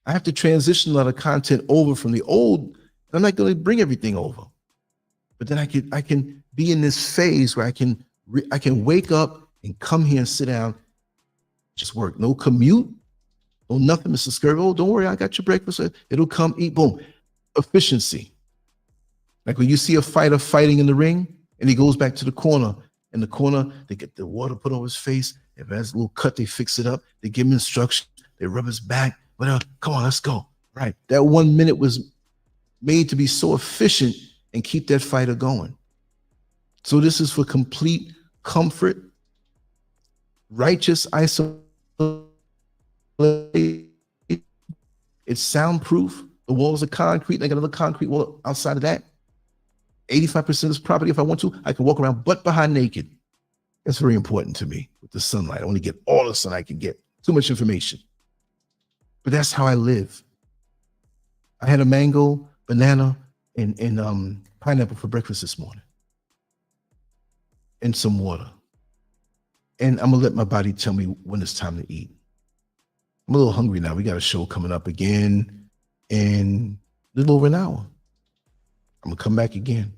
I have to transition a lot of content over from the old. I'm not going to bring everything over. But then I can be in this phase where I can wake up and come here and sit down, just work. No commute, no nothing, Mr. Scurv. Oh, don't worry, I got your breakfast. It'll come, eat, boom. Efficiency. Like when you see a fighter fighting in the ring and he goes back to the corner, in the corner, they get the water put over his face. If it has a little cut, they fix it up. They give him instructions. They rub his back. But come on, let's go. Right. That 1 minute was made to be so efficient and keep that fighter going. So this is for complete comfort, righteous isolation. It's soundproof. The walls are concrete. I got another concrete wall outside of that. 85% of this property, if I want to, I can walk around butt behind naked. That's very important to me with the sunlight. I want to get all the sun I can get. Too much information. But that's how I live. I had a mango, banana, and pineapple for breakfast this morning. And some water. And I'm going to let my body tell me when it's time to eat. I'm a little hungry now. We got a show coming up again in a little over an hour. I'm going to come back again.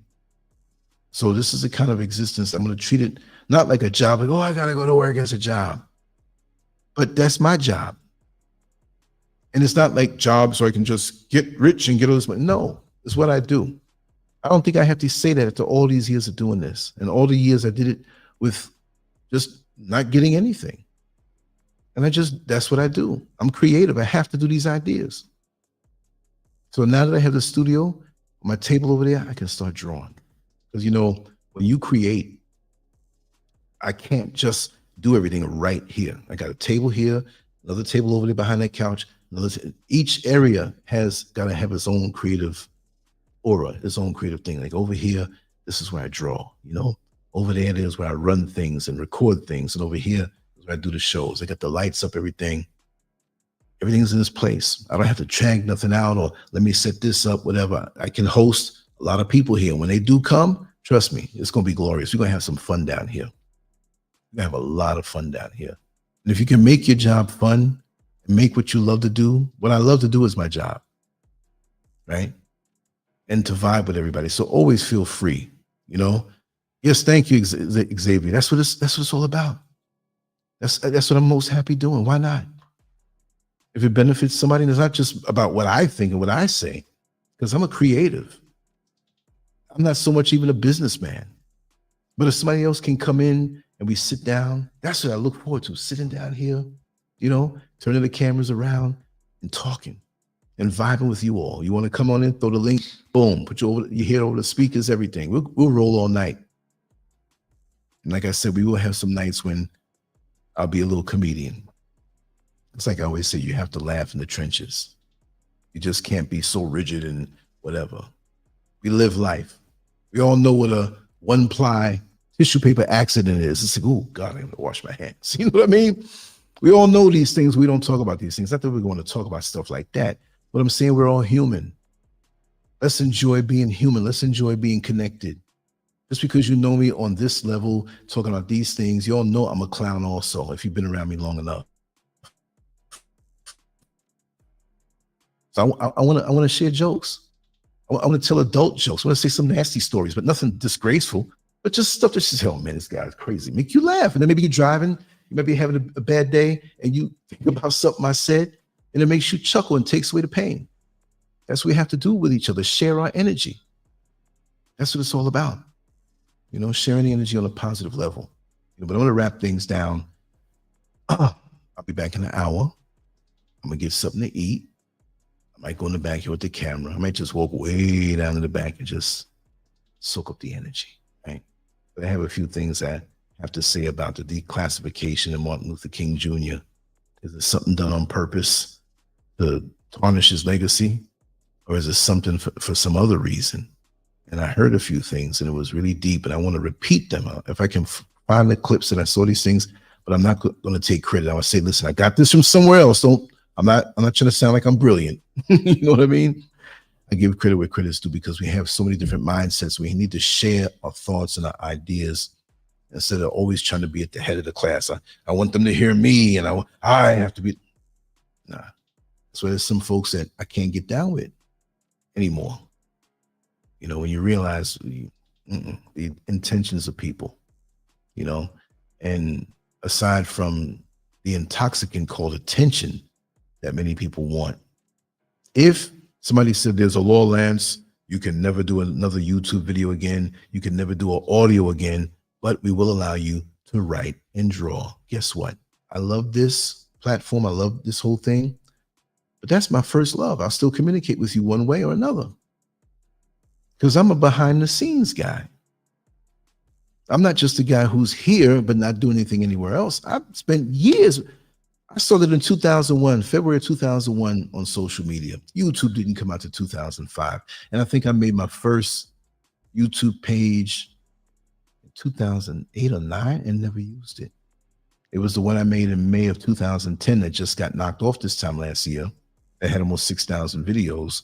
So this is the kind of existence. I'm going to treat it not like a job, like, oh, I got to go to work as a job. But that's my job. And it's not like job so I can just get rich and get all this money. No, it's what I do. I don't think I have to say that after all these years of doing this and all the years I did it with just not getting anything. And that's what I do. I'm creative. I have to do these ideas. So now that I have the studio, my table over there, I can start drawing. Because, when you create, I can't just do everything right here. I got a table here, another table over there behind that couch. Each area has got to have its own creative aura, its own creative thing. Like over here, this is where I draw, Over there is where I run things and record things. And over here, I do the shows. I got the lights up, everything. Everything's in its place. I don't have to drag nothing out or let me set this up, whatever. I can host a lot of people here. When they do come, trust me, it's going to be glorious. We're going to have some fun down here. We're going to have a lot of fun down here. And if you can make your job fun and make what you love to do, what I love to do is my job, right? And to vibe with everybody. So always feel free, you know? Yes, thank you, Xavier. That's what it's all about. That's what I'm most happy doing. Why not? If it benefits somebody, and it's not just about what I think and what I say, because I'm a creative. I'm not so much even a businessman. But if somebody else can come in and we sit down, that's what I look forward to, sitting down here, you know, turning the cameras around and talking and vibing with you all. You want to come on in, throw the link, boom, put your head over the speakers, everything. We'll roll all night. And like I said, we will have some nights when I'll be a little comedian. It's like I always say, you have to laugh in the trenches. You just can't be so rigid and whatever. We live life. We all know what a one-ply tissue paper accident is. It's like, oh, God, I have to wash my hands. You know what I mean? We all know these things. We don't talk about these things. Not that we're going to talk about stuff like that, but I'm saying we're all human. Let's enjoy being human. Let's enjoy being connected. Just because you know me on this level, talking about these things, you all know I'm a clown also, if you've been around me long enough. So I want to share jokes. I want to tell adult jokes. I want to say some nasty stories, but nothing disgraceful, but just stuff that's just, oh man, this guy's crazy. Make you laugh. And then maybe you're driving, you might be having a bad day and you think about something I said and it makes you chuckle and takes away the pain. That's what we have to do with each other, share our energy. That's what it's all about. You know, sharing the energy on a positive level. You know, but I'm going to wrap things down. I'll be back in an hour. I'm going to get something to eat. I might go in the back here with the camera. I might just walk way down in the back and just soak up the energy, right? But I have a few things I have to say about the declassification of Martin Luther King Jr. Is it something done on purpose to tarnish his legacy? Or is it something for some other reason? And I heard a few things and it was really deep and I want to repeat them. If I can find the clips and I saw these things, but I'm not going to take credit. I want to say, listen, I got this from somewhere else. I'm not trying to sound like I'm brilliant. You know what I mean? I give credit where credit's due because we have so many different mindsets. We need to share our thoughts and our ideas instead of always trying to be at the head of the class. I want them to hear me and I have to be. Nah. So there's some folks that I can't get down with anymore. You know, when you realize the intentions of people, you know, and aside from the intoxicant called attention that many people want. If somebody said there's a law, Lance, you can never do another YouTube video again. You can never do an audio again, but we will allow you to write and draw. Guess what? I love this platform. I love this whole thing, but that's my first love. I'll still communicate with you one way or another because I'm a behind the scenes guy. I'm not just a guy who's here, but not doing anything anywhere else. I've spent years. I started in 2001, February 2001 on social media. YouTube didn't come out to 2005. And I think I made my first YouTube page in 2008 or 9 and never used it. It was the one I made in May of 2010 that just got knocked off this time last year. That had almost 6,000 videos.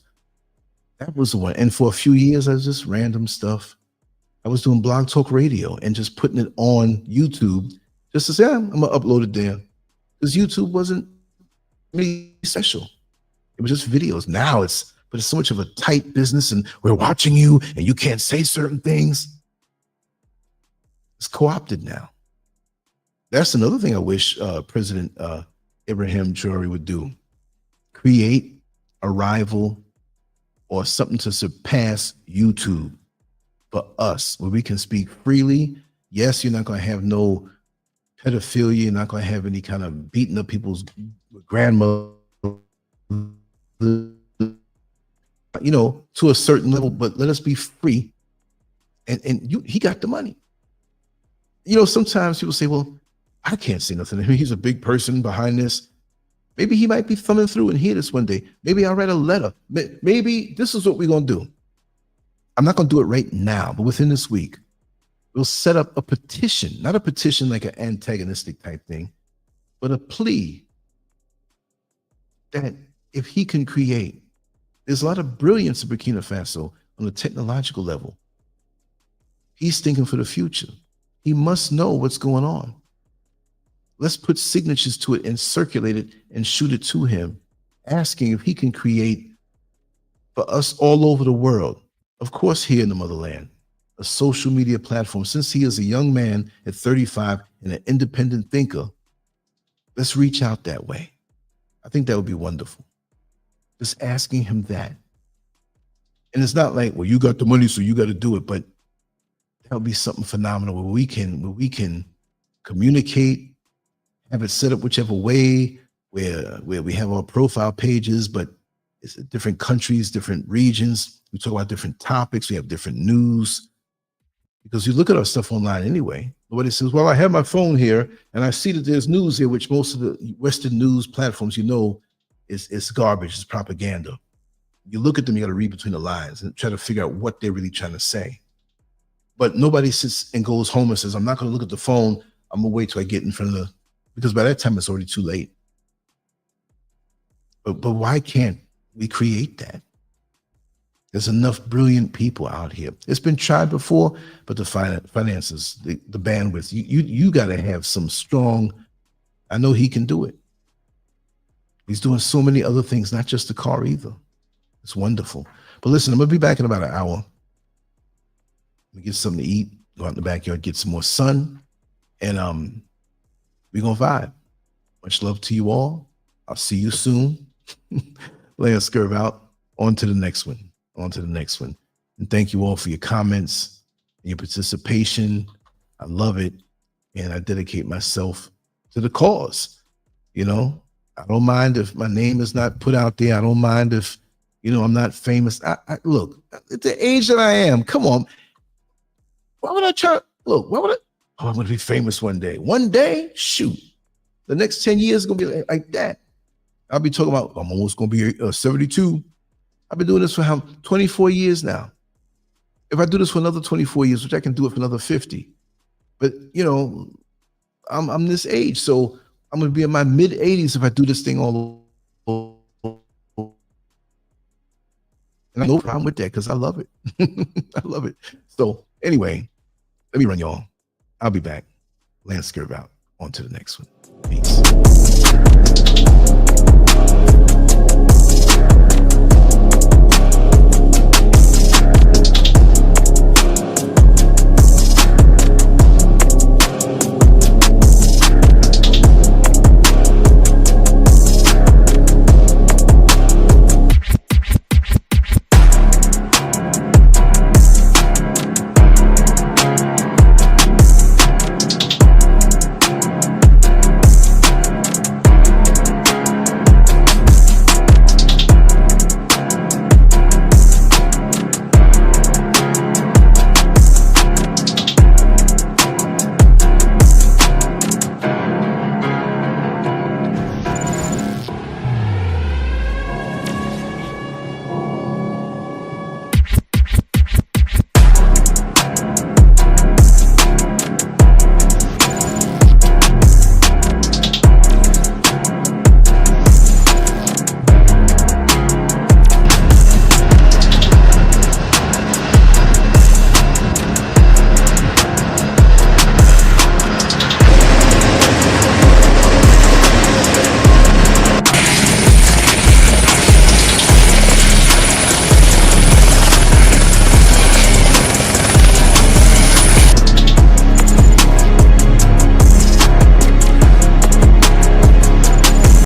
That was the one. And for a few years, I was just random stuff. I was doing Blog Talk Radio and just putting it on YouTube just to say, I'm going to upload it there. Because YouTube wasn't really special. It was just videos. Now it's so much of a tight business and we're watching you and you can't say certain things. It's co-opted now. That's another thing I wish President Ibrahim Traore would do. Create a rival or something to surpass YouTube for us, where we can speak freely. Yes, you're not going to have no pedophilia. You're not going to have any kind of beating up people's grandmother, you know, to a certain level, but let us be free. He got the money. You know, sometimes people say, well, I can't say nothing to him. He's a big person behind this. Maybe he might be thumbing through and hear this one day. Maybe I'll write a letter. Maybe this is what we're going to do. I'm not going to do it right now, but within this week, we'll set up a petition, not a petition like an antagonistic type thing, but a plea that if he can create, there's a lot of brilliance in Burkina Faso on a technological level. He's thinking for the future. He must know what's going on. Let's put signatures to it and circulate it and shoot it to him, asking if he can create for us all over the world, of course here in the motherland, a social media platform. Since he is a young man at 35 and an independent thinker, let's reach out that way. I think that would be wonderful. Just asking him that. And it's not like, well, you got the money, so you got to do it, but that would be something phenomenal where we can communicate, have it set up whichever way, where we have our profile pages, but it's different countries, different regions. We talk about different topics. We have different news. Because you look at our stuff online anyway. Nobody says, well, I have my phone here and I see that there's news here, which most of the Western news platforms, is garbage, it's propaganda. You look at them, you got to read between the lines and try to figure out what they're really trying to say. But nobody sits and goes home and says, I'm not going to look at the phone. I'm going to wait till I get in front of the, because by that time it's already too late. But why can't we create that? There's enough brilliant people out here. It's been tried before, but the finances, the bandwidth, you got to have some strong, I know he can do it. He's doing so many other things, not just the car either. It's wonderful. But listen, I'm going to be back in about an hour. Let me get something to eat, go out in the backyard, get some more sun, and we're going to vibe. Much love to you all. I'll see you soon. Lancescurv out. On to the next one. On to the next one. And thank you all for your comments and your participation. I love it. And I dedicate myself to the cause. I don't mind if my name is not put out there. I don't mind if, I'm not famous. Look, at the age that I am, come on. Why would I try? Look, why would I? Oh, I'm going to be famous one day. One day? Shoot. The next 10 years is going to be like that. I'll be talking about, I'm almost going to be 72. I've been doing this for 24 years now. If I do this for another 24 years, which I can do it for another 50, but I'm this age, so I'm going to be in my mid 80s if I do this thing all over. And I have no problem with that because I love it. I love it. So anyway, let me run, y'all. I'll be back. Lancescurv out. On to the next one. Peace.